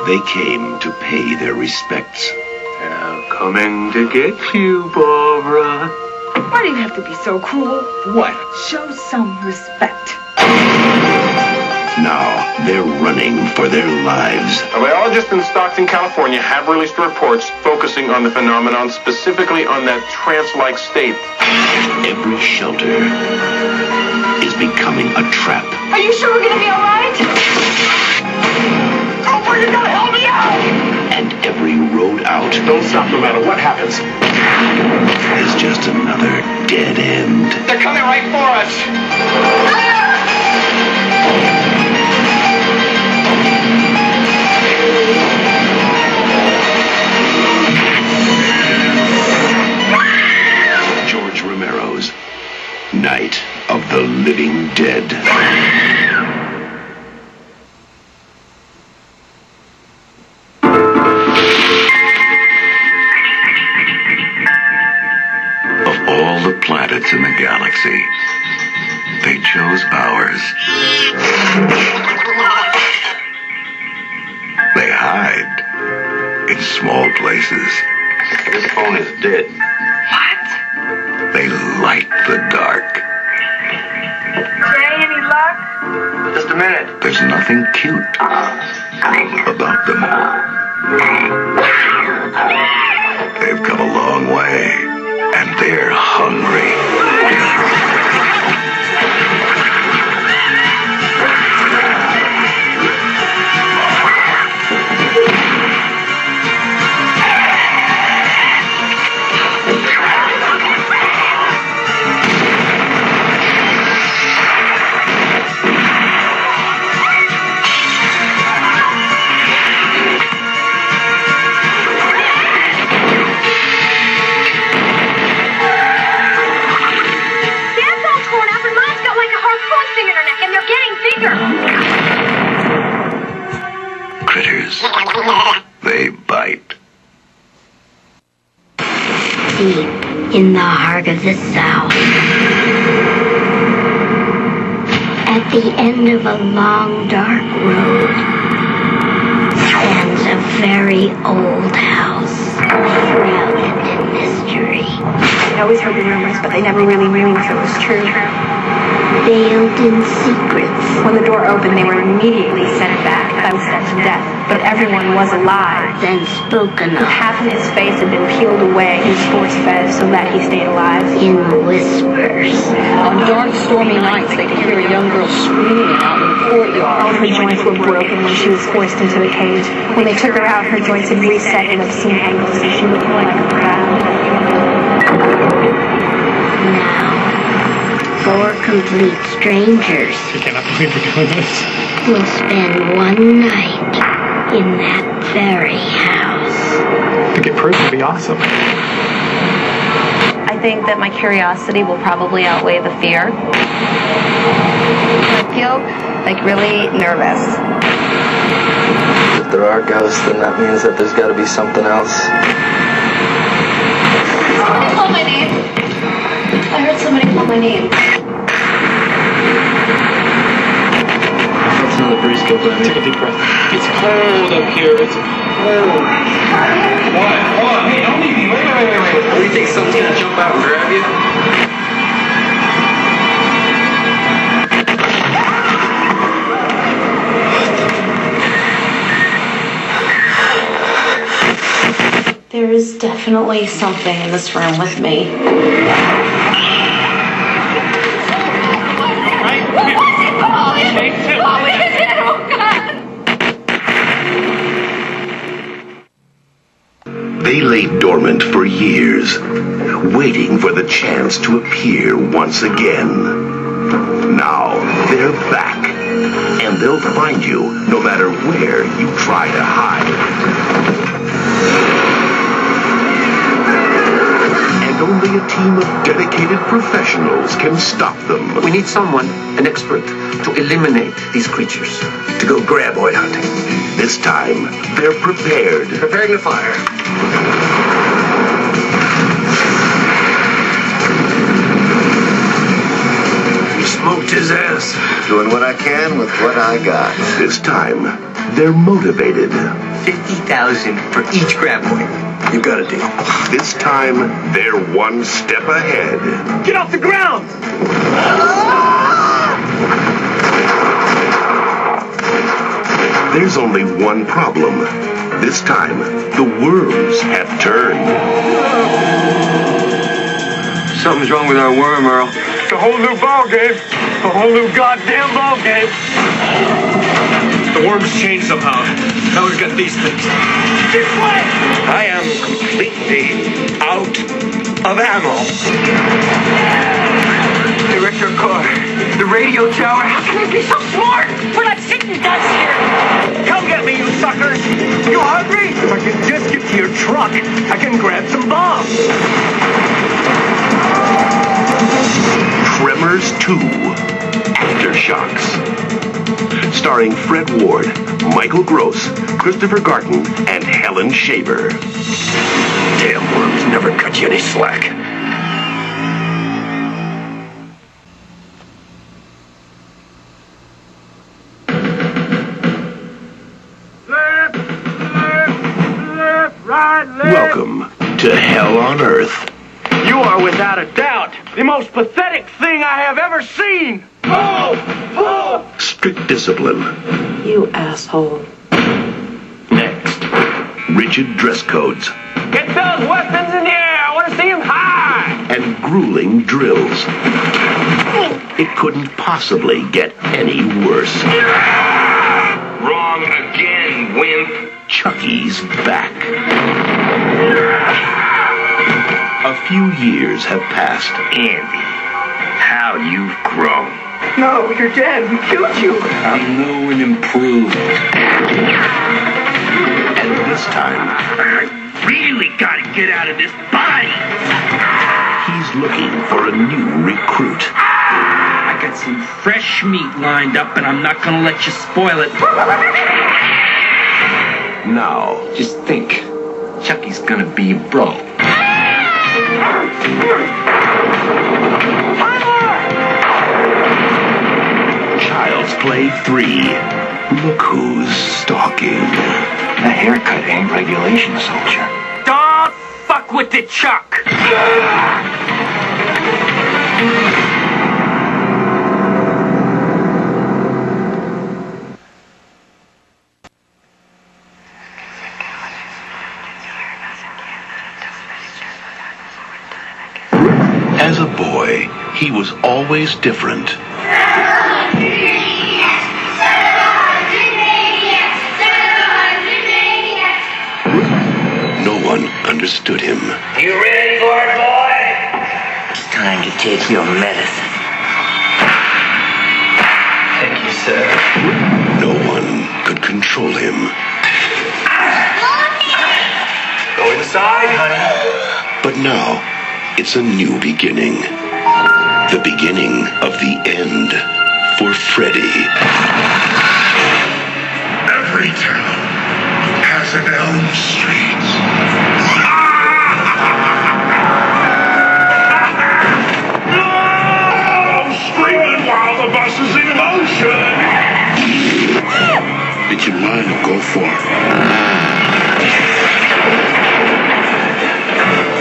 They came to pay their respects. I'm coming to get you, Barbara. Why do you have to be so cruel? What? Show some respect. Now they're running for their lives. A biologist in Stockton, California have released reports focusing on the phenomenon, specifically on that trance-like state. Every shelter is becoming a trap. Are you sure we're gonna be alright? Cooper, you gotta help me out! And every road out Don't stop no matter what happens. is just another dead end. They're coming right for us! George Romero's Night of the Living Dead. Of all the planets in the galaxy, they chose ours. They hide in small places. This phone is dead. They light the dark. Jay, any luck? Just a minute. There's nothing cute about them. They've come a long way, and they're hungry. Critters. They bite. Deep in the heart of the South, at the end of a long, dark road, stands a very old house, shrouded in mystery. I always heard the rumors, but they never really knew if it was true. Veiled in secrets. When the door opened, they were immediately sent back. I was sent to death, but everyone was alive. Then spoken of. Half of his face had been peeled away. He was force-fed so that he stayed alive. In whispers. On dark, stormy nights, they could hear a young girl screaming out in the courtyard. All of her joints were broken when she was forced into the cage. When they took her out, her joints had reset in obscene angles, and she looked more like a crab. Now, 4 complete strangers I cannot believe we're doing this. will spend one night in that very house. To get proof would be awesome. I think that my curiosity will probably outweigh the fear. I feel like really nervous. If there are ghosts, then that means that there's got to be something else. Somebody called my name. I heard somebody call my name. That's another breeze go, baby. Take a deep breath. It's cold up here. It's cold. What? Hold on. Hey, don't leave me. Wait. What do you think? Someone's gonna jump out and grab you? There's definitely something in this room with me. They lay dormant for years, waiting for the chance to appear once again. Now, they're back, and they'll find you no matter where you try to hide. And only a team of dedicated professionals can stop them. We need someone, an expert, to eliminate these creatures. To go graboid hunting. This time, they're prepared. Preparing the fire. We smoked his ass. Doing what I can with what I got. This time, they're motivated. 50,000 for each graboid. You got a deal. This time, they're one step ahead. Get off the ground! There's only one problem. This time, the worms have turned. Something's wrong with our worm, Earl. It's a whole new ball game. A whole new goddamn ball game. The worms changed somehow. Now we've got these things. This way! I am completely out of ammo. They wrecked our car. The radio tower. How can they be so smart? We're not sitting ducks here. Come get me, you suckers. You hungry? If I can just get to your truck, I can grab some bombs. Tremors 2. Aftershocks. Starring Fred Ward, Michael Gross, Christopher Garten, and Helen Shaver. Damn worms never cut you any slack. Welcome to Hell on Earth. You are without a doubt the most pathetic thing I have ever seen. Strict discipline. You asshole. Next, rigid dress codes. Get those weapons in the air. I want to see them high. And grueling drills. It couldn't possibly get any worse. Wrong again, wimp. Chucky's back. A few years have passed. Andy, how you've grown. No, you're dead. We killed you. I'm new and improved. And this time, I really gotta get out of this body. He's looking for a new recruit. I got some fresh meat lined up, and I'm not gonna let you spoil it. Now, just think, Chucky's gonna be bro. Child's Play 3. Look who's stalking. That haircut ain't regulation, soldier. Don't fuck with the Chuck. As a boy, he was always different. No one understood him. You ready for it, boy? It's time to take your medicine. Thank you, sir. No one could control him. Go inside, honey. But now, it's a new beginning. The beginning of the end for Freddy. Every town has an Elm Street. No! Screaming while the bus is in motion. Did you mind to go for it?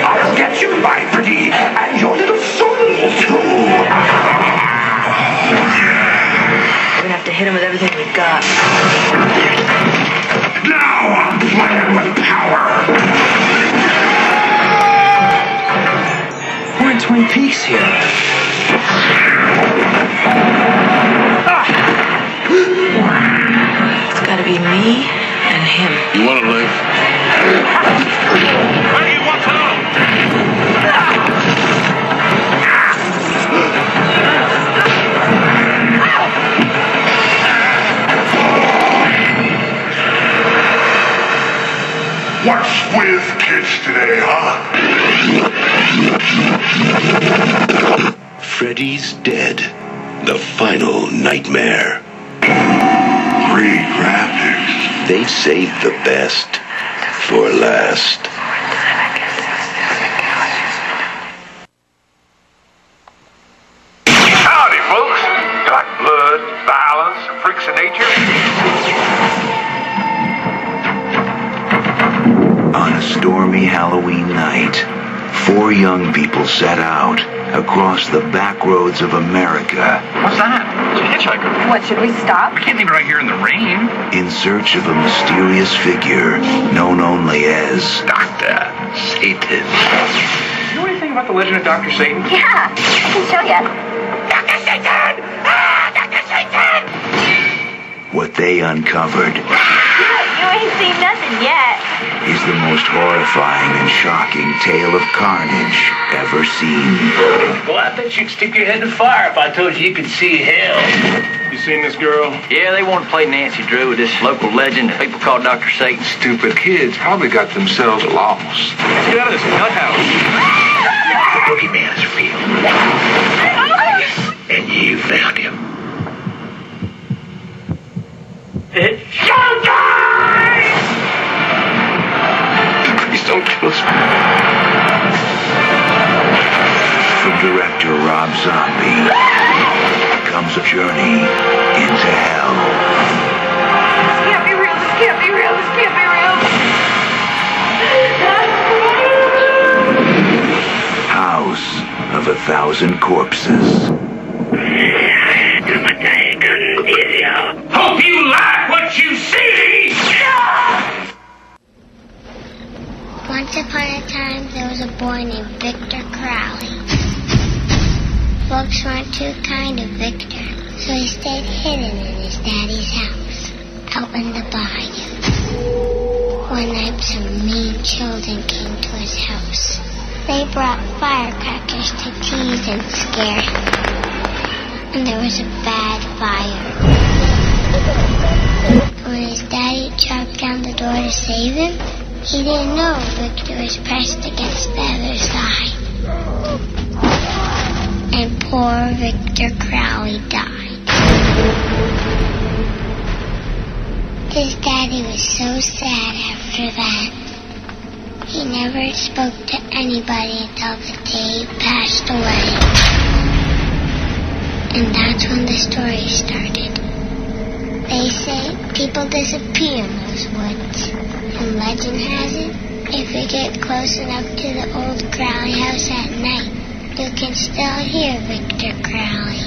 I'll get you, my pretty, and your little soul, too. We're gonna have to hit him with everything we've got. Now I'm playing with power. Twin Peaks here. It's gotta be me and him. You want to live? What do you want to know? What's with kids today, huh? Freddy's dead. The final nightmare. 3 graphics. They saved the best for last. Howdy, folks. You like blood, violence, freaks of nature? On a stormy Halloween night, 4 young people set out across the back roads of America What's that? It's a hitchhiker. What, should we stop? We can't leave it right here in the rain. in search of a mysterious figure known only as Dr. Satan. You know anything about the legend of Dr. Satan? Yeah, I can show you. Dr. Satan! Ah, Dr. Satan! what they uncovered You ain't seen nothing yet. is the most horrifying and shocking tale of carnage ever seen. Well, I bet you'd stick your head in the fire if I told you could see hell. You seen this girl? Yeah, they want to play Nancy Drew with this local legend that people call Dr. Satan. Stupid kids probably got themselves lost. Get out of this nut house. The boogeyman is real. And you found him. It's showtime! Please don't kill us. From director Rob Zombie comes a journey into hell. This can't be real, this can't be real, this can't be real. House of 1,000 Corpses. Hope you like what you see! Once upon a time, there was a boy named Victor Crowley. Folks weren't too kind to Victor, so he stayed hidden in his daddy's house, out in the bayou. One night, some mean children came to his house. They brought firecrackers to tease and scare him. And there was a bad fire. When his daddy chopped down the door to save him, he didn't know Victor was pressed against the other side. And poor Victor Crowley died. His daddy was so sad after that. He never spoke to anybody until the day he passed away. And that's when the story started. They say people disappear in those woods. And legend has it, if you get close enough to the old Crowley house at night, you can still hear Victor Crowley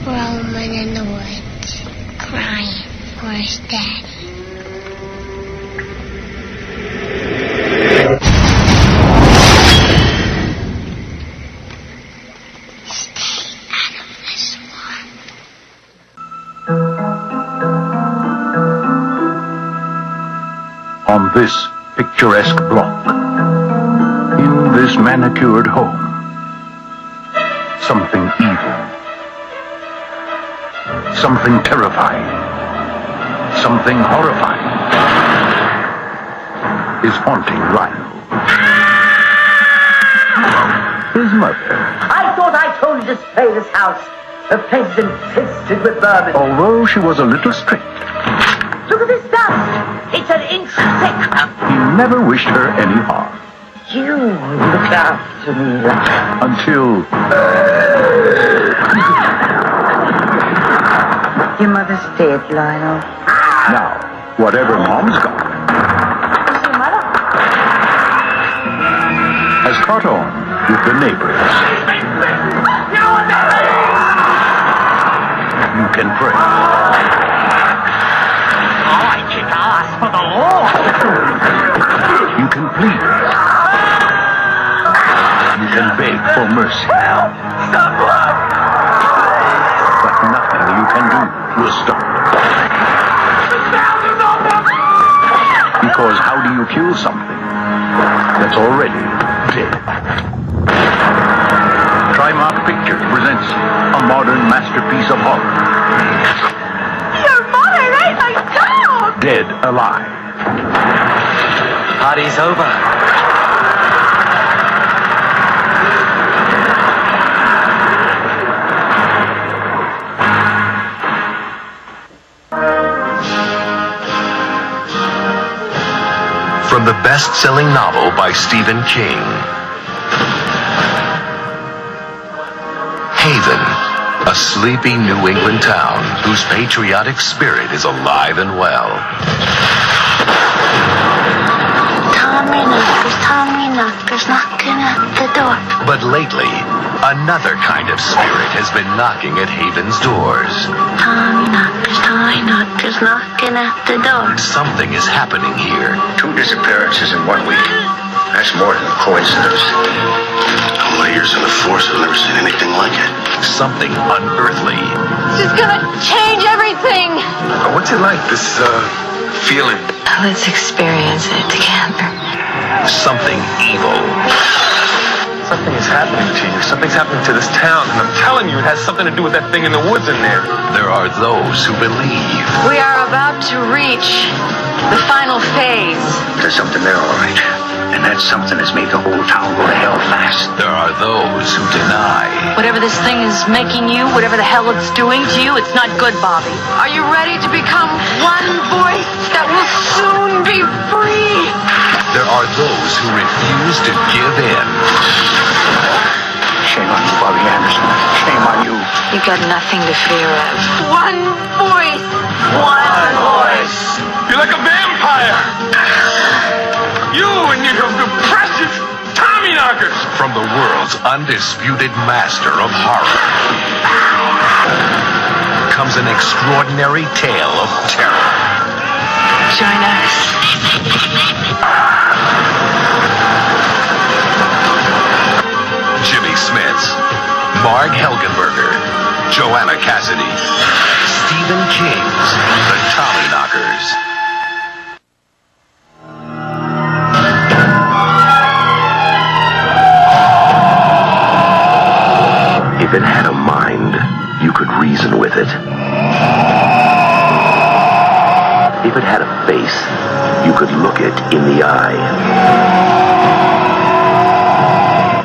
roaming in the woods, crying for his daddy. On this picturesque block, in this manicured home, something evil, something terrifying, something horrifying is haunting Rhino. His mother, I thought I told you to spray this house. The place is infested with vermin. although she was a little strict, Look at this dust. It's an inch thick. he never wished her any harm. You look after me, lad. Until Your mother's dead, Lionel. now, whatever Mom's got Is your mother? has caught on with the neighbors. You can pray. I kick ass for the law. You can plead. You can beg for mercy. making you kill something that's already dead. Trimark Pictures presents a modern masterpiece of horror. Your mother ate my dog! Dead Alive. Party's over. From the best-selling novel by Stephen King, Haven, a sleepy New England town whose patriotic spirit is alive and well. Tommy knockers, knocking at the door. But lately, another kind of spirit has been knocking at Haven's doors. Tommy knockers, knocking at the door. Something is happening here. 2 disappearances in 1 week. That's more than a coincidence. All my years in the force, I've never seen anything like it. Something unearthly. This is gonna change everything. What's it like, this, feeling? Let's experience it together. Something evil. Something is happening to you. Something's happening to this town. And I'm telling you, it has something to do with that thing in the woods in there. There are those who believe. We are about to reach the final phase. There's something there, all right. And that something has made the whole town go to hell fast. There are those who deny. Whatever this thing is making you, whatever the hell it's doing to you, it's not good, Bobby. Are you ready to become one voice that will soon be free? There are those who refuse to give in. Shame on you, Bobby Anderson. Shame on you. You got nothing to fear of. One voice. One voice. You're like a vampire. You and your precious Tommy knockers. From the world's undisputed master of horror comes an extraordinary tale of terror. Join us. Jimmy Smits, Marg Helgenberger, Joanna Cassidy, Stephen King's The Tommyknockers. If it had a mind, you could reason with it. If it had a face, you could look it in the eye.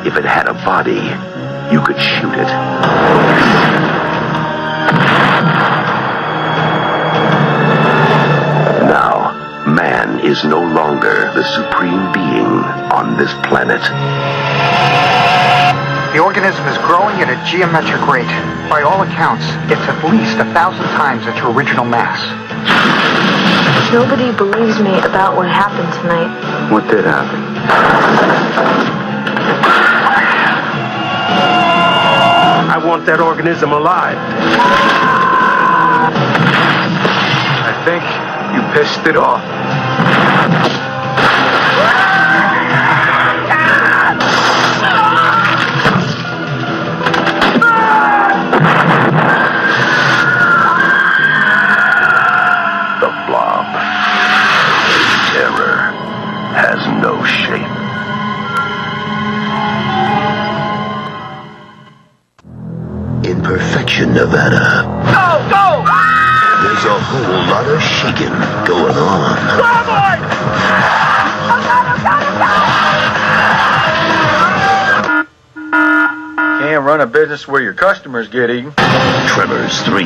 If it had a body, you could shoot it. Now, man is no longer the supreme being on this planet. The organism is growing at a geometric rate. By all accounts, it's at least 1,000 times its original mass. Nobody believes me about what happened tonight. What did happen? I want that organism alive. I think you pissed it off. The blob. Terror has no shape. In Perfection, Nevada. Go, go! There's a whole lot of shaking going on. Starboard! Can't run a business where your customers get eaten. Tremors 3,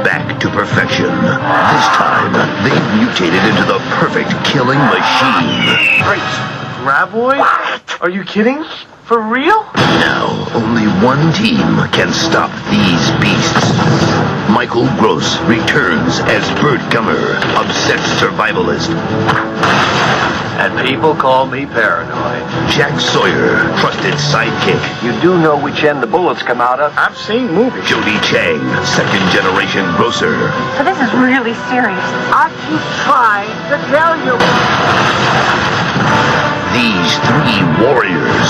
Back to Perfection. This time, they've mutated into the perfect killing machine. Great. Graboid? Are you kidding? For real? Now, only one team can stop these beasts. Michael Gross returns as Bert Gummer, obsessed survivalist. And people call me paranoid. Jack Sawyer, trusted sidekick. You do know which end the bullets come out of? I've seen movies. Jody Chang, second-generation grocer. So this is really serious. I keep trying to tell you. These 3 warriors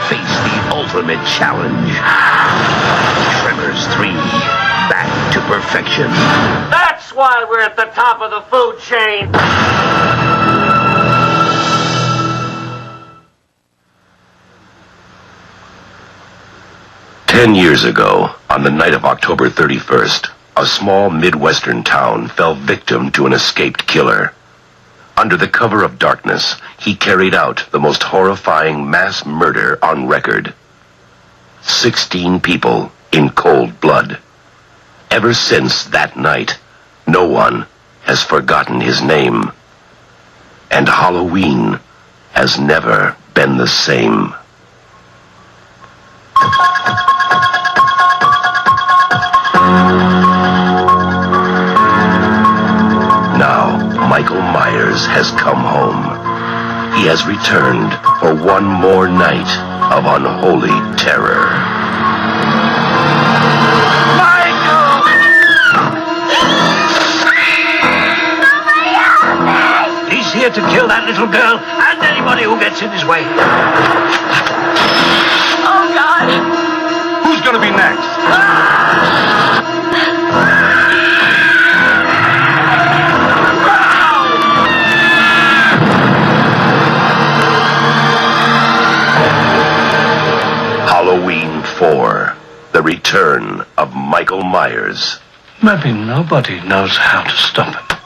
face the ultimate challenge. Tremors 3, Back to Perfection. That's why we're at the top of the food chain. 10 years ago, on the night of October 31st, a small Midwestern town fell victim to an escaped killer. Under the cover of darkness, he carried out the most horrifying mass murder on record. 16 people in cold blood. Ever since that night, no one has forgotten his name. And Halloween has never been the same. Now, Michael Myers has come home. He has returned for one more night of unholy terror. Michael! He's here to kill that little girl and anybody who gets in his way. Oh, God! Who's gonna be next? Halloween 4, The Return of Michael Myers. Maybe nobody knows how to stop it.